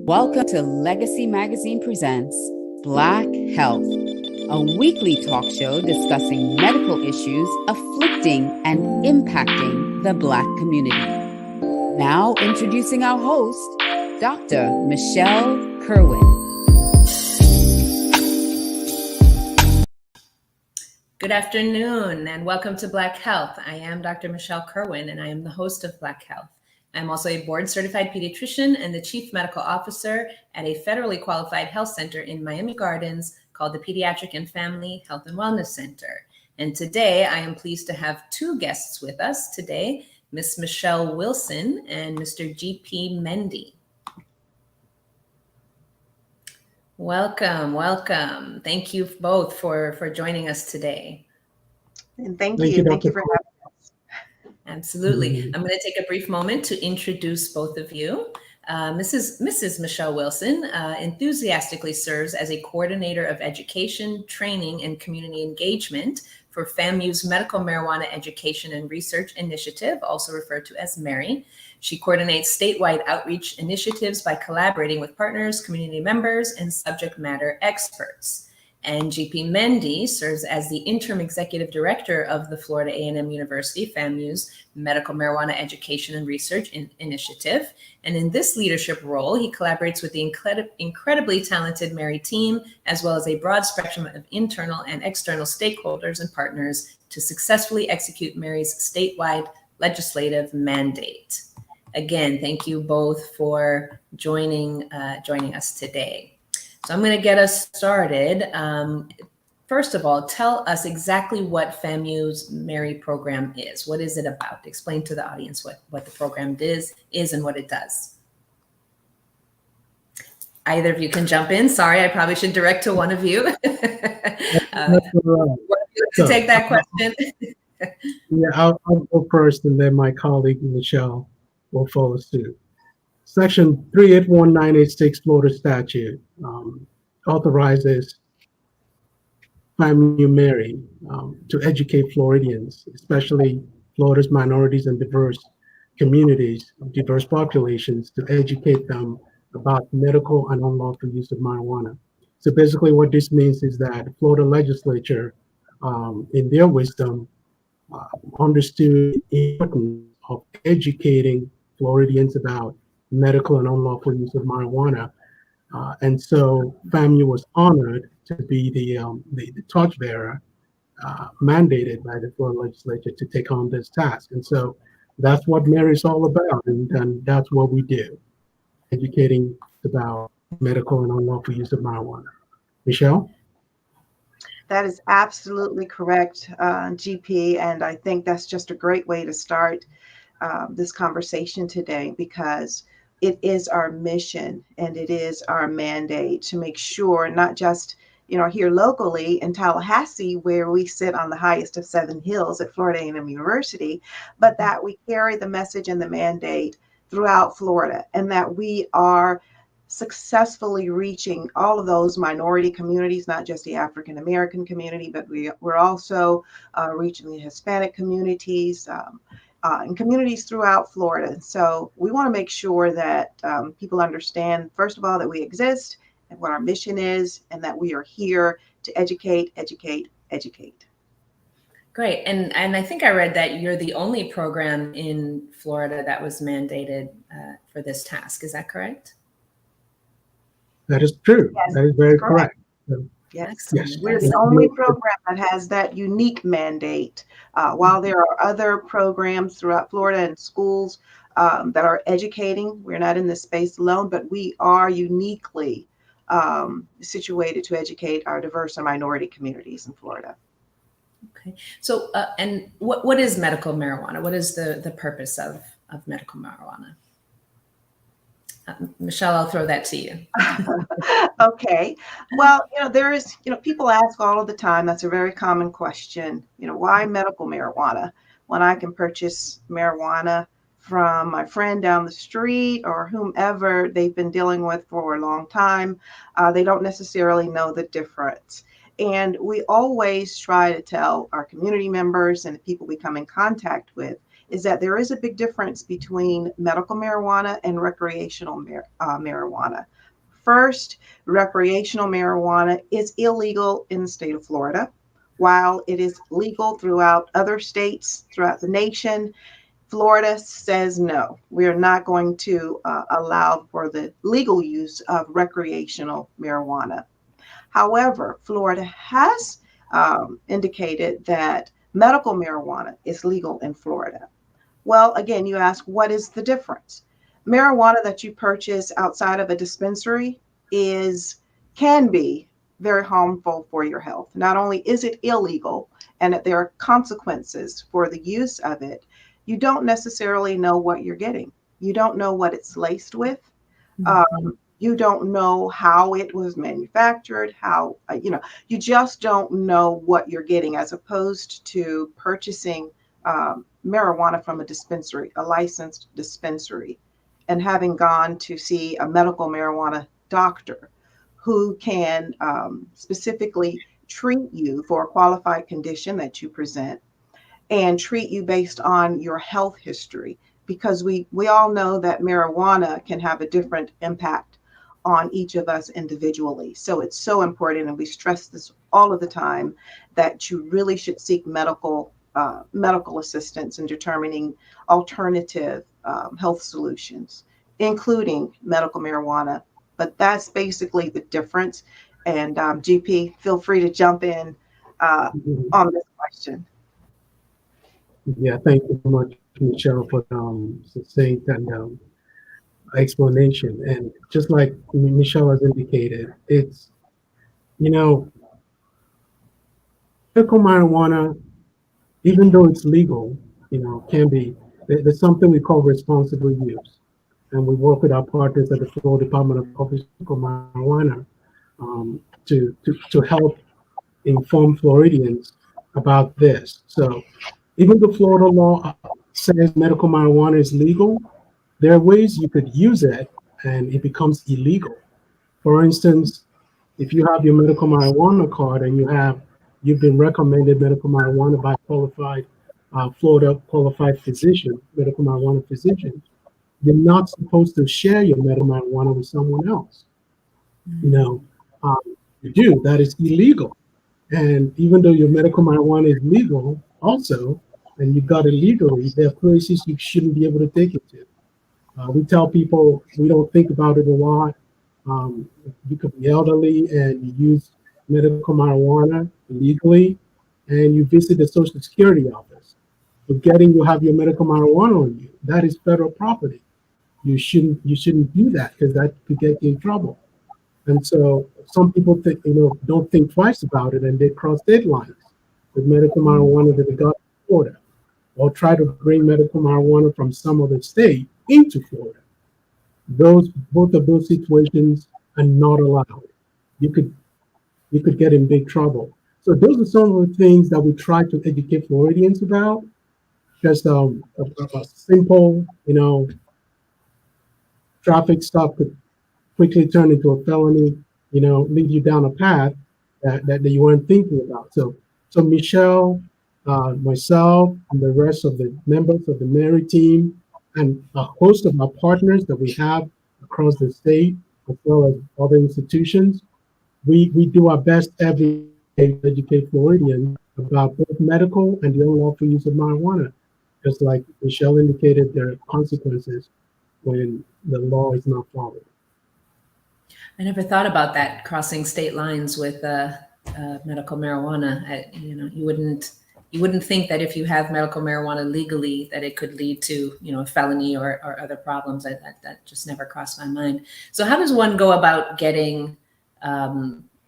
Welcome to Legacy Magazine Presents Black Health, a weekly talk show discussing medical issues afflicting and impacting the Black community. Now introducing our host, Dr. Michelle Kirwan. Good afternoon and welcome to Black Health. I am Dr. Michelle Kirwan and I am the host of Black Health. I'm also a board-certified pediatrician and the chief medical officer at a federally qualified health center in Miami Gardens called the Pediatric and Family Health and Wellness Center. And today I am pleased to have two guests with us today, Ms. Michelle Wilson and Mr. G.P. Mendie. Welcome. Thank you both for joining us today. And thank you for having us. Absolutely. I'm going to take a brief moment to introduce both of you. Mrs. Michelle Wilson enthusiastically serves as a coordinator of education, training, and community engagement for FAMU's Medical Marijuana Education and Research Initiative, also referred to as MMERI. She coordinates statewide outreach initiatives by collaborating with partners, community members, and subject matter experts. And G.P. Mendie serves as the Interim Executive Director of the Florida A&M University, FAMU's Medical Marijuana Education and Research Initiative. And in this leadership role, he collaborates with the incredibly talented MMERI team, as well as a broad spectrum of internal and external stakeholders and partners to successfully execute MMERI's statewide legislative mandate. Again, thank you both for joining us today. So I'm going to get us started. First of all, tell us exactly what FAMU's MMERI program is. What is it about? Explain to the audience what the program is and what it does. Either of you can jump in. Sorry, I probably should direct to one of you. To take that question. Yeah, I'll go first, and then my colleague Michelle will follow suit. Section 381986 Florida statute authorizes FAMU MMERI to educate Floridians, especially Florida's minorities and diverse communities, diverse populations, to educate them about medical and unlawful use of marijuana. So basically what this means is that the Florida legislature, in their wisdom, understood the importance of educating Floridians about medical and unlawful use of marijuana. And so FAMU was honored to be the torchbearer mandated by the Florida legislature to take on this task. And so that's what MMERI is all about. And that's what we do, educating about medical and unlawful use of marijuana. Michelle? That is absolutely correct, GP. And I think that's just a great way to start this conversation today, because it is our mission and it is our mandate to make sure not just, here locally in Tallahassee, where we sit on the highest of 7 hills at Florida A&M University, but that we carry the message and the mandate throughout Florida, and that we are successfully reaching all of those minority communities, not just the African American community, but we're also reaching the Hispanic communities, and communities throughout Florida. So we want to make sure that people understand, first of all, that we exist and what our mission is, and that we are here to educate. Great. And I think I read that you're the only program in Florida that was mandated for this task. Is that correct? That is true. Yes, that is very correct. Yes. We're the only program that has that unique mandate. While there are other programs throughout Florida and schools that are educating, we're not in this space alone, but we are uniquely situated to educate our diverse and minority communities in Florida. Okay. So, and what is medical marijuana? What is the purpose of medical marijuana? Michelle, I'll throw that to you. Okay. Well, there is, people ask all of the time, that's a very common question, why medical marijuana when I can purchase marijuana from my friend down the street or whomever they've been dealing with for a long time? They don't necessarily know the difference. And we always try to tell our community members and the people we come in contact with is that there is a big difference between medical marijuana and recreational marijuana. First, recreational marijuana is illegal in the state of Florida. While it is legal throughout other states throughout the nation, Florida says no, we are not going to allow for the legal use of recreational marijuana. However, Florida has indicated that medical marijuana is legal in Florida. Well, again, you ask, what is the difference? Marijuana that you purchase outside of a dispensary can be very harmful for your health. Not only is it illegal and that there are consequences for the use of it, you don't necessarily know what you're getting. You don't know what it's laced with. You don't know how it was manufactured, you just don't know what you're getting, as opposed to purchasing marijuana from a dispensary, a licensed dispensary, and having gone to see a medical marijuana doctor who can specifically treat you for a qualified condition that you present and treat you based on your health history. Because we all know that marijuana can have a different impact on each of us individually. So it's so important, and we stress this all of the time, that you really should seek medical assistance in determining alternative health solutions, including medical marijuana. But that's basically the difference. And GP, feel free to jump in on this question. Yeah, thank you very much, Michelle, for succinct and explanation. And just like Michelle has indicated, it's, medical marijuana, even though it's legal, can be, there's something we call responsible use. And we work with our partners at the Florida Department of Medical Marijuana to help inform Floridians about this. So even though Florida law says medical marijuana is legal, there are ways you could use it and it becomes illegal. For instance, if you have your medical marijuana card and you've been recommended medical marijuana by qualified Florida qualified physician, medical marijuana physician, you're not supposed to share your medical marijuana with someone else. You do, that is illegal. And even though your medical marijuana is legal also, and you got it legally, there are places you shouldn't be able to take it to. We tell people we don't think about it a lot. You could be elderly and you use medical marijuana legally, and you visit the Social Security office. Forgetting you have your medical marijuana on you, that is federal property. You shouldn't do that, because that could get you in trouble. And so some people don't think twice about it, and they cross state lines with medical marijuana that they got in Florida, or try to bring medical marijuana from some other state into Florida. Both of those situations are not allowed. You could get in big trouble. So those are some of the things that we try to educate Floridians about. Just a simple, traffic stop could quickly turn into a felony, lead you down a path that you weren't thinking about. So Michelle, myself, and the rest of the members of the MMERI team, and a host of our partners that we have across the state, as well as other institutions, we do our best every day to educate Floridians about both medical and the unlawful use of marijuana. Just like Michelle indicated, there are consequences when the law is not followed. I never thought about that, crossing state lines with medical marijuana. You wouldn't think that if you have medical marijuana legally that it could lead to a felony or other problems. That just never crossed my mind. So how does one go about getting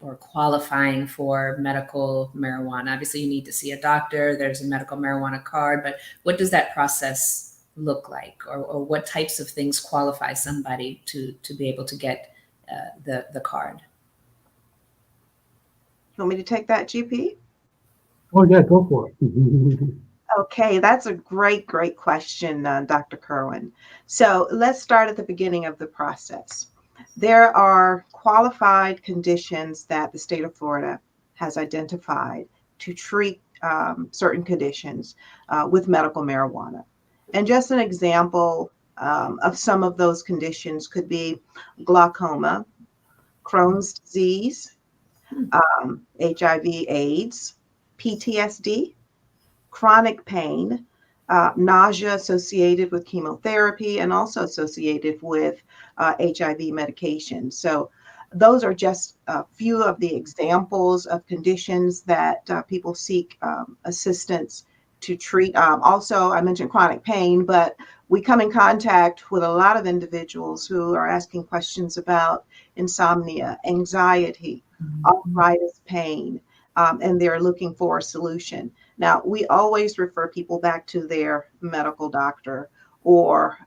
or qualifying for medical marijuana? Obviously, you need to see a doctor. There's a medical marijuana card, but what does that process look like, or what types of things qualify somebody to be able to get the card? You want me to take that, GP? Oh yeah, go for it. Okay, that's a great question, Dr. Kirwan. So let's start at the beginning of the process. There are qualified conditions that the state of Florida has identified to treat certain conditions with medical marijuana. And just an example of some of those conditions could be glaucoma, Crohn's disease, HIV/AIDS, PTSD, chronic pain, nausea associated with chemotherapy, and also associated with HIV medication. So those are just a few of the examples of conditions that people seek assistance to treat. Also, I mentioned chronic pain, but we come in contact with a lot of individuals who are asking questions about insomnia, anxiety, arthritis pain, and they're looking for a solution. Now, we always refer people back to their medical doctor, or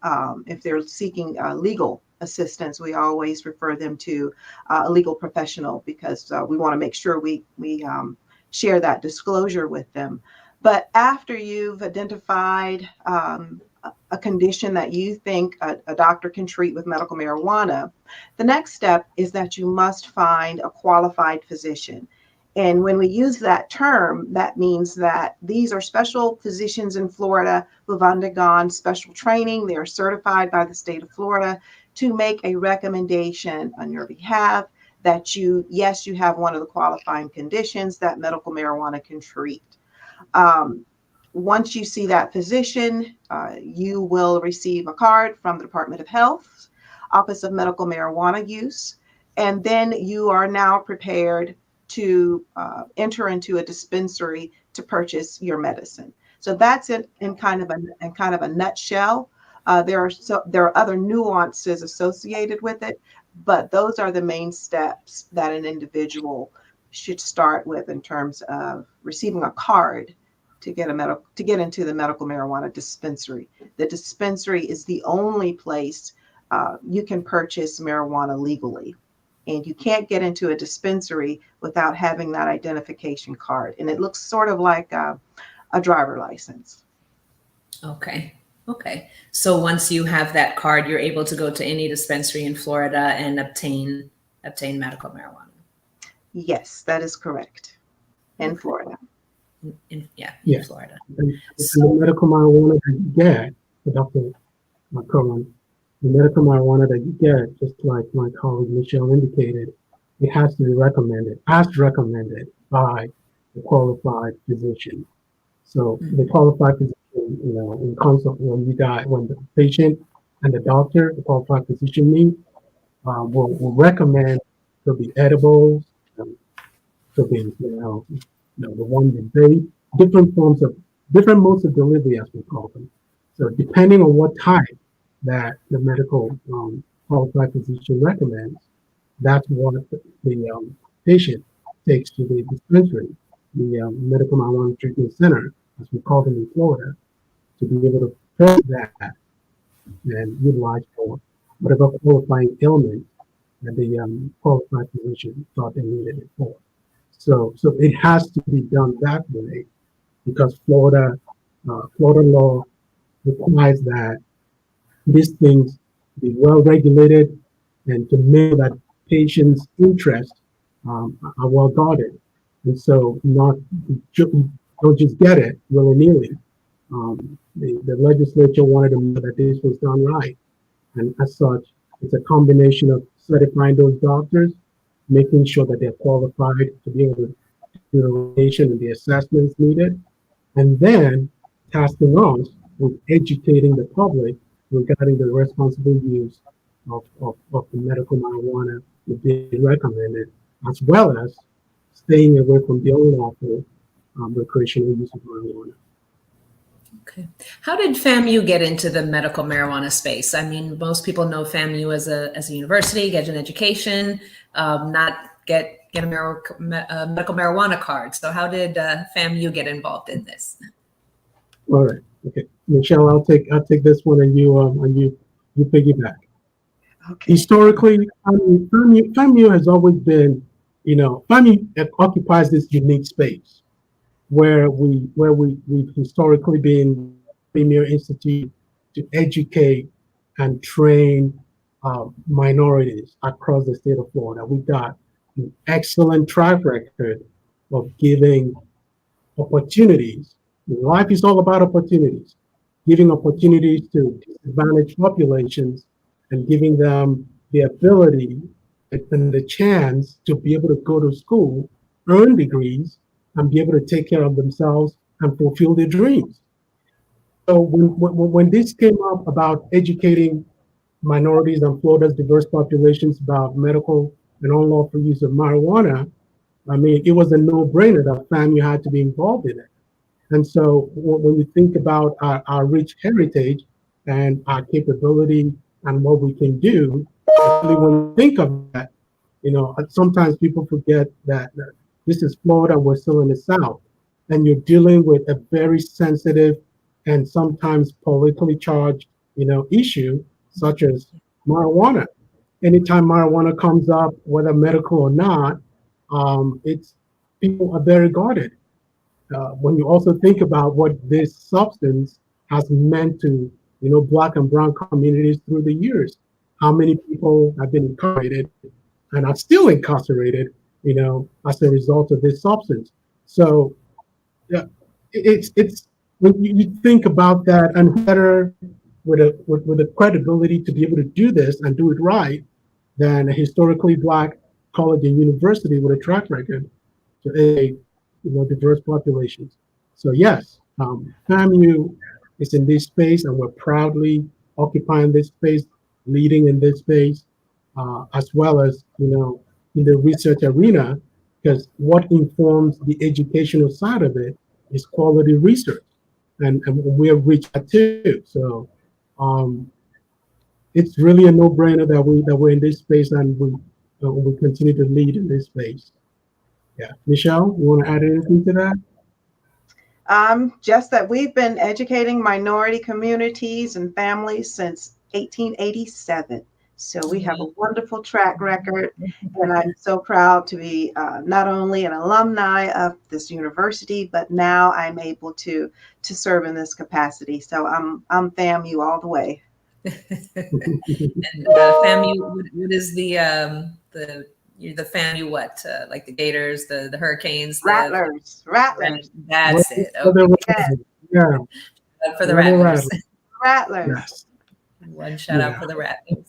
if they're seeking legal assistance, we always refer them to a legal professional, because we want to make sure we share that disclosure with them. But after you've identified a condition that you think a doctor can treat with medical marijuana, the next step is that you must find a qualified physician. And when we use that term, that means that these are special physicians in Florida who have undergone special training. They are certified by the state of Florida to make a recommendation on your behalf that you have one of the qualifying conditions that medical marijuana can treat. Once you see that physician, you will receive a card from the Department of Health, Office of Medical Marijuana Use, and then you are now prepared to enter into a dispensary to purchase your medicine. So that's it in kind of a nutshell. There are other nuances associated with it, but those are the main steps that an individual should start with in terms of receiving a card to get into the medical marijuana dispensary. The dispensary is the only place you can purchase marijuana legally. And you can't get into a dispensary without having that identification card. And it looks sort of like a driver license. Okay. So once you have that card, you're able to go to any dispensary in Florida and obtain medical marijuana. Yes, that is correct. In Florida. In Florida. So the medical marijuana that you get, Dr. Kirwan, the medical marijuana that you get, just like my colleague Michelle indicated, it has to be recommended by a qualified physician. So the qualified physician, in consult when the patient and the doctor, the qualified physician meet, will recommend to be edibles, to be the one that they different modes of delivery, as we call them. So depending on what type that the medical qualified physician recommends, that's what the patient takes to the dispensary, the medical marijuana treatment center, as we call them in Florida, to be able to purchase that and utilize for whatever qualifying ailment that the qualified physician thought they needed it for. So it has to be done that way, because Florida law requires that these things be well regulated, and to make that patient's interests are well guarded. And so don't just get it willy-nilly. The legislature wanted to know that this was done right. And as such, it's a combination of certifying those doctors, making sure that they're qualified to be able to do the regulation and the assessments needed, and then tasking us with educating the public regarding the responsible use of the medical marijuana that be recommended, as well as staying away from the unlawful recreational use of marijuana. Okay. How did FAMU get into the medical marijuana space? I mean, most people know FAMU as a university, get an education, not get a medical marijuana card. So how did FAMU get involved in this? All right. Okay, Michelle, I'll take this one, and you piggyback. Okay. Historically, FAMU has always been, FAMU occupies this unique space where we've historically been premier institute to educate and train minorities across the state of Florida. We've got an excellent track record of giving opportunities. Life is all about opportunities. giving opportunities to disadvantaged populations and giving them the ability and the chance to be able to go to school, earn degrees, and be able to take care of themselves and fulfill their dreams. So when this came up about educating minorities and Florida's diverse populations about medical and unlawful use of marijuana, I mean, it was a no-brainer that FAMU had to be involved in it. And so when you think about our rich heritage and our capability and what we can do, especially when you think of that, sometimes people forget that this is Florida, we're still in the South, and you're dealing with a very sensitive and sometimes politically charged, issue such as marijuana. Anytime marijuana comes up, whether medical or not, it's people are very guarded. When you also think about what this substance has meant to, Black and brown communities through the years, how many people have been incarcerated and are still incarcerated, as a result of this substance. So, yeah, it's when you think about that, and better with the credibility to be able to do this and do it right than a historically Black college and university with a track record to a diverse populations. So yes, FAMU is in this space, and we're proudly occupying this space, leading in this space, as well as in the research arena, because what informs the educational side of it is quality research, and we're rich at too. So it's really a no-brainer that we're in this space, and we continue to lead in this space. Yeah, Michelle, you want to add anything to that? Just that we've been educating minority communities and families since 1887. So we have a wonderful track record, and I'm so proud to be not only an alumni of this university, but now I'm able to serve in this capacity. So I'm FAMU all the way. And FAMU, what is the FAMU, what? Like the Gators, the Hurricanes? Rattlers. That's it. Okay. Yeah. For the Rattlers. Rattlers. Yes. One shout out for the Rattlers.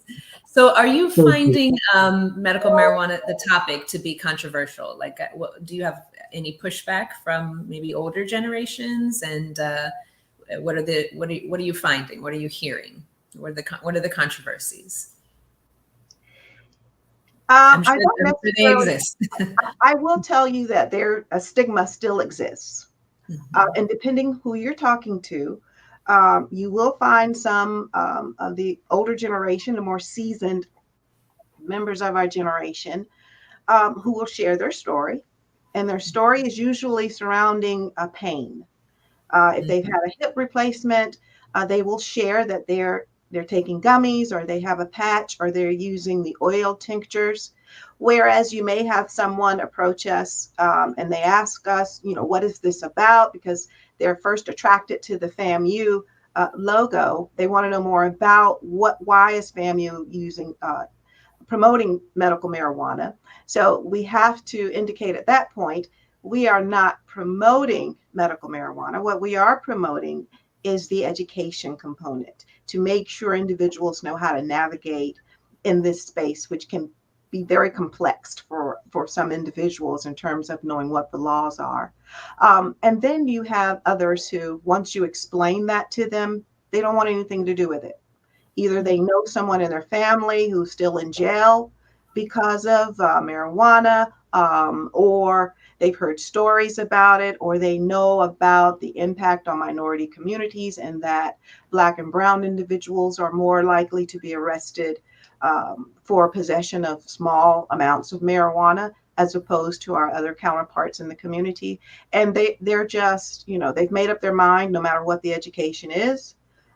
So are you finding medical marijuana, the topic, to be controversial? Like, do you have any pushback from maybe older generations? And what are you finding? What are you hearing? What are the controversies? I'm sure they exist. I will tell you that a stigma still exists. And depending who you're talking to, you will find some of the older generation, the more seasoned members of our generation, who will share their story. And their story is usually surrounding a pain. If they've had a hip replacement, they will share that they're taking gummies, or they have a patch, or they're using the oil tinctures. Whereas you may have someone approach us and they ask us, what is this about? Because they're first attracted to the FAMU logo. They want to know more about why is FAMU promoting medical marijuana. So we have to indicate at that point, we are not promoting medical marijuana. What we are promoting is the education component, to make sure individuals know how to navigate in this space, which can be very complex for some individuals in terms of knowing what the laws are. And then you have others who, once you explain that to them, they don't want anything to do with it. Either they know someone in their family who's still in jail because of marijuana, or they've heard stories about it, or they know about the impact on minority communities, and that Black and brown individuals are more likely to be arrested for possession of small amounts of marijuana as opposed to our other counterparts in the community. And they're just, they've made up their mind, no matter what the education is,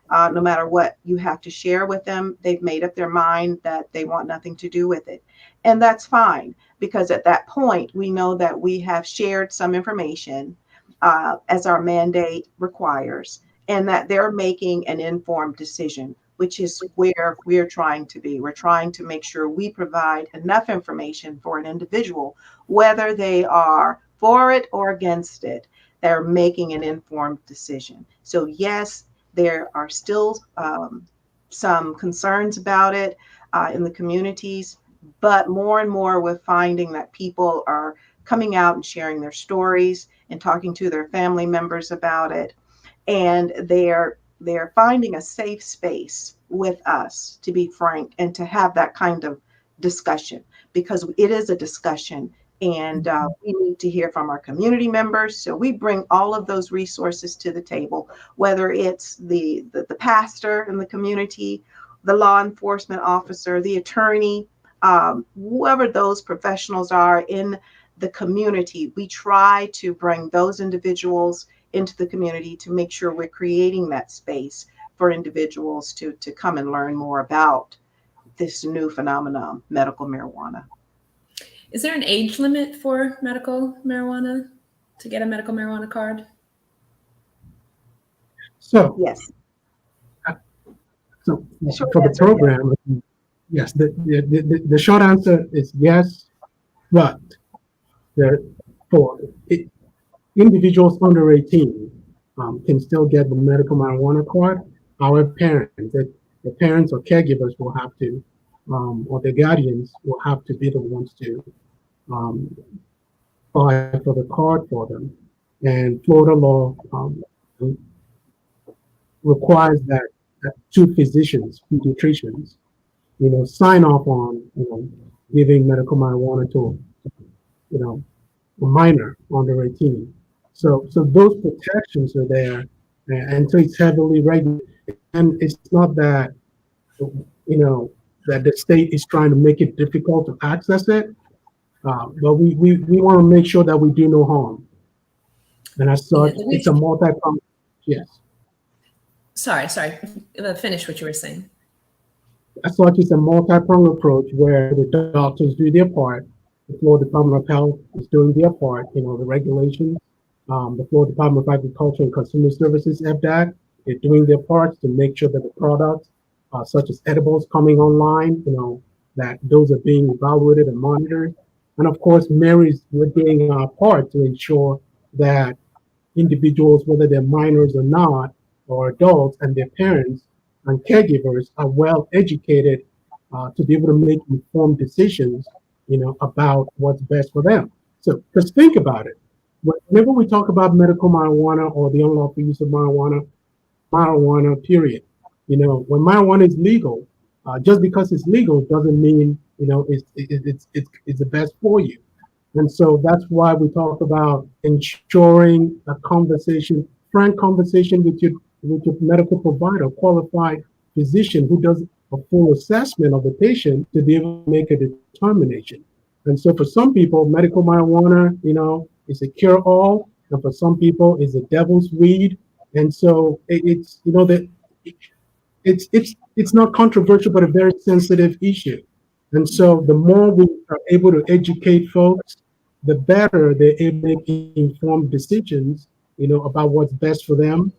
no matter what you have to share with them, they've made up their mind that they want nothing to do with it. And that's fine, because at that point, we know that we have shared some information as our mandate requires, and that they're making an informed decision, which is where we're trying to be. We're trying to make sure we provide enough information for an individual, whether they are for it or against it, they're making an informed decision. So yes, There are still some concerns about it in the communities, but more and more we're finding that people are coming out and sharing their stories and talking to their family members about it. And they're finding a safe space with us, to be frank, and to have that kind of discussion, because it is a discussion, and we need to hear from our community members. So we bring all of those resources to the table, whether it's the pastor in the community, the law enforcement officer, the attorney, whoever those professionals are in the community. We try to bring those individuals into the community to make sure we're creating that space for individuals to come and learn more about this new phenomenon, medical marijuana. Is there an age limit for medical marijuana, to get a medical marijuana card? So Yes. So for the program, yes, the short answer is yes, but for individuals under 18 can still get the medical marijuana card. Our the parents or caregivers will have to, or their guardians will have to be the ones to apply for the card for them. And Florida law requires that two physicians, pediatricians, sign off on, giving medical marijuana to, a minor under 18. So those protections are there, and so it's heavily regulated. And it's not that, that the state is trying to make it difficult to access it, but we want to make sure that we do no harm. And as such, it's a multi-pronged. Yes. Sorry. Finish what you were saying. As such, it's a multi-pronged approach where the doctors do their part, the Florida Department of Health is doing their part, the regulations, the Florida Department of Agriculture and Consumer Services, FDAC, they're doing their parts to make sure that the products, such as edibles coming online, that those are being evaluated and monitored. And of course, we're doing our part to ensure that individuals, whether they're minors or not, or adults and their parents and caregivers, are well educated to be able to make informed decisions, about what's best for them. So just think about it. Whenever we talk about medical marijuana or the unlawful use of marijuana, period. When marijuana is legal, just because it's legal doesn't mean it's the best for you. And so that's why we talk about ensuring a frank conversation with your medical provider, qualified physician who does a full assessment of the patient to be able to make a determination. And so for some people, medical marijuana, is a cure-all, and for some people, is a devil's weed. And so it's not controversial, but a very sensitive issue. And so the more we are able to educate folks, the better they're able to make informed decisions, about what's best for them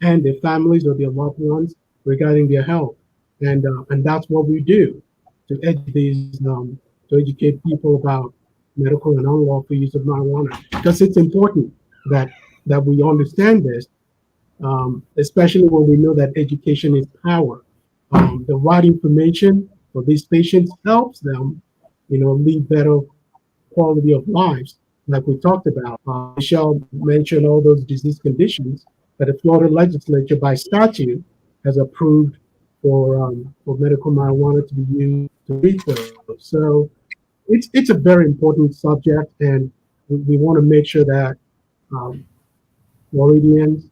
and their families or their loved ones regarding their health. And that's what we do to educate people about medical and unlawful use of marijuana, because it's important that we understand this, especially when we know that education is power. The right information for these patients helps them, lead better quality of lives, like we talked about. Michelle mentioned all those disease conditions that the Florida legislature, by statute, has approved for medical marijuana to be used to treat those. So it's a very important subject, and we want to make sure that Floridians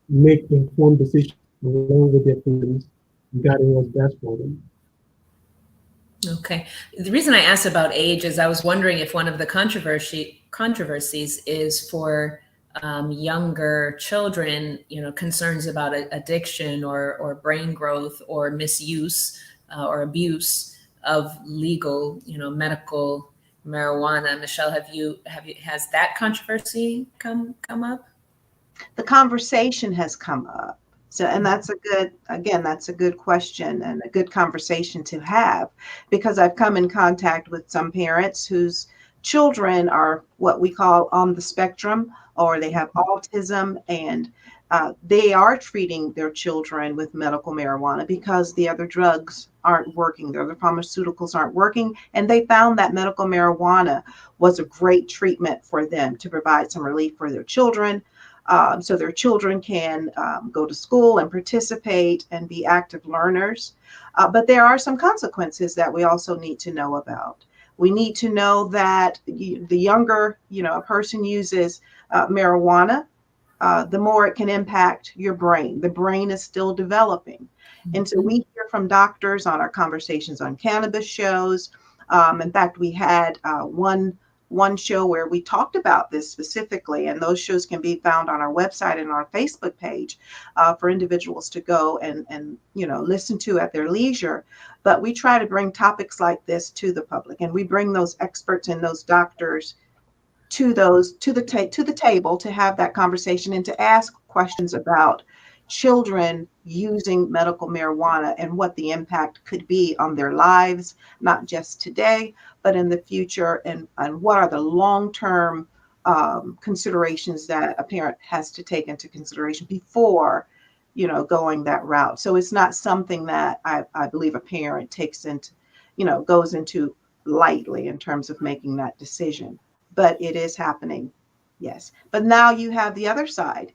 make informed decisions along with their families regarding what's best for them. Okay. The reason I asked about age is I was wondering if one of the controversies is for younger children, concerns about addiction or brain growth or misuse or abuse of legal, medical marijuana. Michelle, has that controversy come up? The conversation has come up. So, and that's a good question and a good conversation to have, because I've come in contact with some parents whose children are what we call on the spectrum, or they have autism, and they are treating their children with medical marijuana because the other drugs aren't working, the other pharmaceuticals aren't working, and they found that medical marijuana was a great treatment for them to provide some relief for their children, so their children can go to school and participate and be active learners. But there are some consequences that we also need to know about. We need to know that the younger, a person uses marijuana, the more it can impact your brain. The brain is still developing. And so we hear from doctors on our Conversations on Cannabis shows. In fact, we had one show where we talked about this specifically, and those shows can be found on our website and our Facebook page for individuals to go and listen to at their leisure. But we try to bring topics like this to the public, and we bring those experts and those doctors to the table to have that conversation and to ask questions about children using medical marijuana and what the impact could be on their lives, not just today, but in the future, and what are the long-term considerations that a parent has to take into consideration before going that route. So it's not something that I believe a parent takes into, goes into lightly in terms of making that decision. But it is happening, yes. But now you have the other side.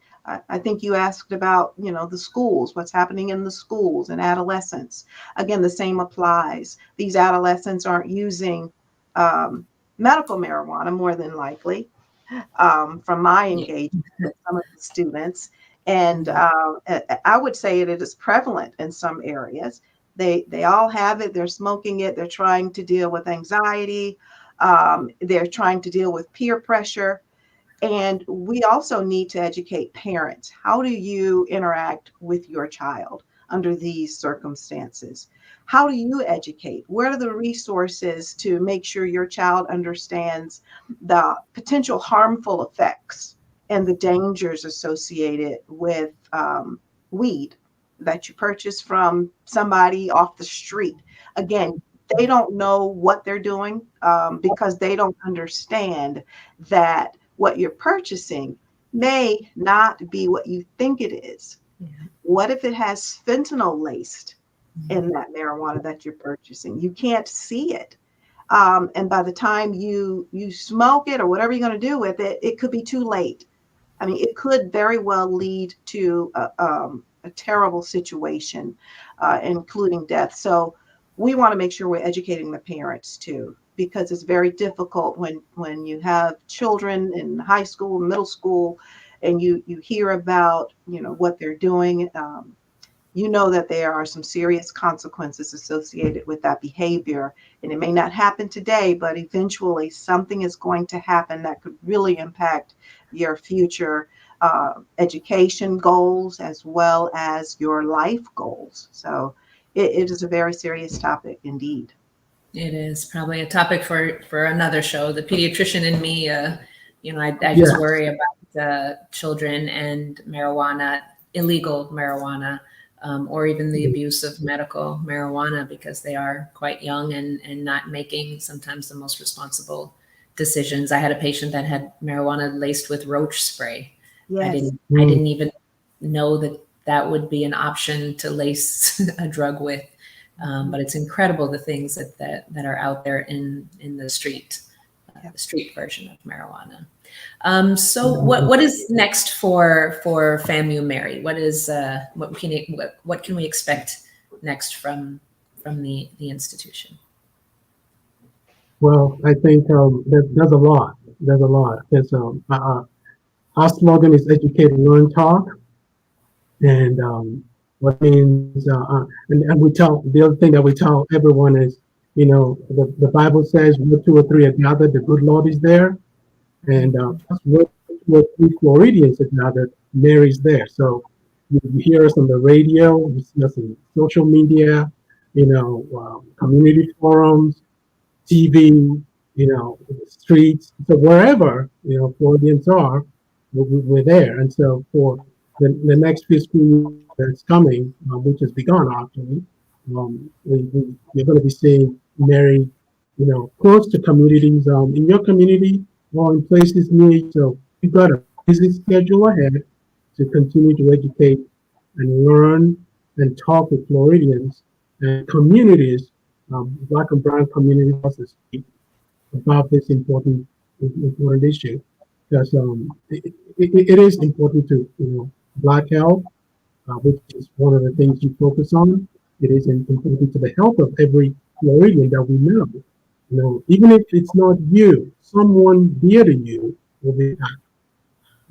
I think you asked about, the schools, what's happening in the schools and adolescents. Again, the same applies. These adolescents aren't using medical marijuana, more than likely, from my engagement with some of the students. And I would say it is prevalent in some areas. They all have it. They're smoking it. They're trying to deal with anxiety. They're trying to deal with peer pressure. And we also need to educate parents. How do you interact with your child under these circumstances? How do you educate? What are the resources to make sure your child understands the potential harmful effects and the dangers associated with weed that you purchase from somebody off the street? Again, they don't know what they're doing because they don't understand that what you're purchasing may not be what you think it is. Yeah. What if it has fentanyl laced in that marijuana that you're purchasing? You can't see it. And by the time you smoke it or whatever you're going to do with it, it could be too late. I mean, it could very well lead to a terrible situation, including death. So we want to make sure we're educating the parents too, because it's very difficult when you have children in high school, middle school, and you hear about, what they're doing. That there are some serious consequences associated with that behavior. And it may not happen today, but eventually something is going to happen that could really impact your future education goals as well as your life goals. So it is a very serious topic indeed. It is probably a topic for another show. The pediatrician in me, I just worry about children and marijuana, illegal marijuana, or even the abuse of medical marijuana, because they are quite young and not making sometimes the most responsible decisions. I had a patient that had marijuana laced with roach spray. Yes. I didn't even know that would be an option to lace a drug with. But it's incredible the things that are out there in the street version of marijuana. So what is next for FAMU Mary? What can we expect next from the institution? Well, I think there's a lot. There's a lot. There's our slogan is educate, learn, talk, and what means and we tell the other thing that we tell everyone is, the Bible says where 2 or 3 are gathered, the good Lord is there, and where 2 or 3 Floridians are gathered, Mary's there. So you hear us on the radio, you see us in social media, community forums, TV, streets. So wherever Floridians are, we're there. And so for the next fiscal year that's coming, which has begun actually, we're going to be seeing Mary, close to communities, in your community or in places near you. So you've got a busy schedule ahead. to continue to educate and learn and talk with Floridians and communities, Black and Brown communities, also speak about this important issue, because it is important to Black health, which is one of the things you focus on. It is important to the health of every Floridian that we know. Even if it's not you, someone dear to you will be impacted.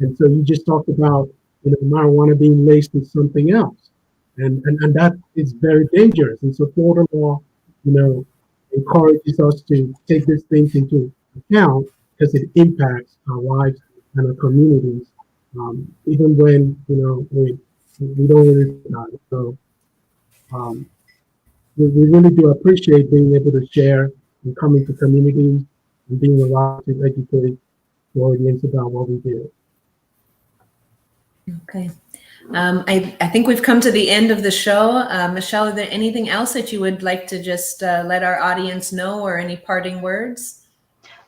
And so you just talked about marijuana being laced with something else, and that is very dangerous. And so Florida law, encourages us to take these things into account because it impacts our lives and our communities, even when we don't really think about it. So we really do appreciate being able to share and come into communities and being allowed to educate the audience about what we do. Okay. I think we've come to the end of the show. Michelle, is there anything else that you would like to just let our audience know, or any parting words?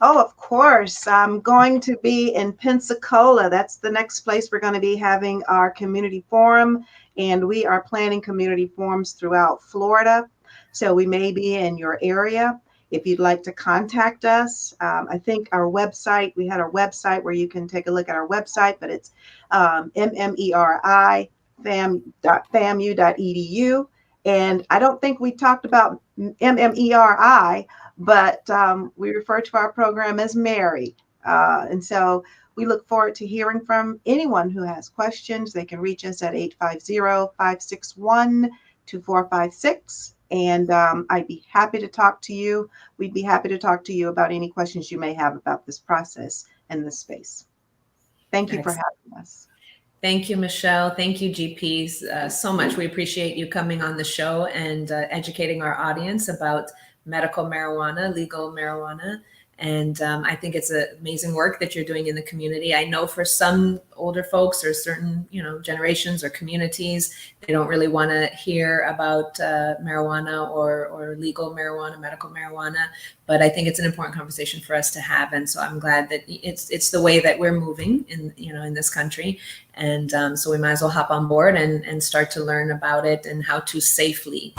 Oh, of course. I'm going to be in Pensacola. That's the next place we're going to be having our community forum. And we are planning community forums throughout Florida. So we may be in your area. If you'd like to contact us, I think our website, we had our website where you can take a look at our website, but it's MMERI FAMU.edu. And I don't think we talked about MMERI, but we refer to our program as MMERI. And so we look forward to hearing from anyone who has questions. They can reach us at 850-561-2456. And I'd be happy to talk to you. We'd be happy to talk to you about any questions you may have about this process and this space. Thank you for having us. Thank you, Michelle. Thank you, GPs, so much. We appreciate you coming on the show and educating our audience about medical marijuana, legal marijuana. And I think it's amazing work that you're doing in the community. I know for some older folks or certain, generations or communities, they don't really want to hear about marijuana or legal marijuana, medical marijuana. But I think it's an important conversation for us to have. And so I'm glad that it's the way that we're moving in this country. And so we might as well hop on board and start to learn about it and how to safely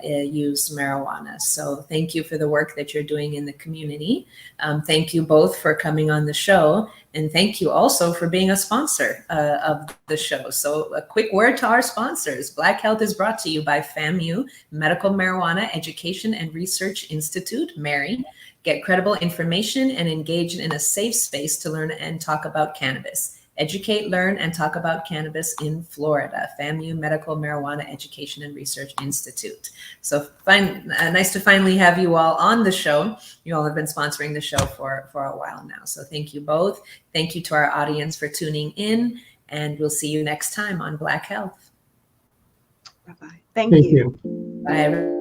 use marijuana. So thank you for the work that you're doing in the community. Thank you both for coming on the show. And thank you also for being a sponsor of the show. So a quick word to our sponsors. Black Health is brought to you by FAMU, Medical Marijuana Education and Research Institute, MMERI. Get credible information and engage in a safe space to learn and talk about cannabis. Educate, learn, and talk about cannabis in Florida. FAMU Medical Marijuana Education and Research Institute. So nice to finally have you all on the show. You all have been sponsoring the show for a while now. So thank you both. Thank you to our audience for tuning in, and we'll see you next time on Black Health. Bye-bye. Thank you. Bye, everyone.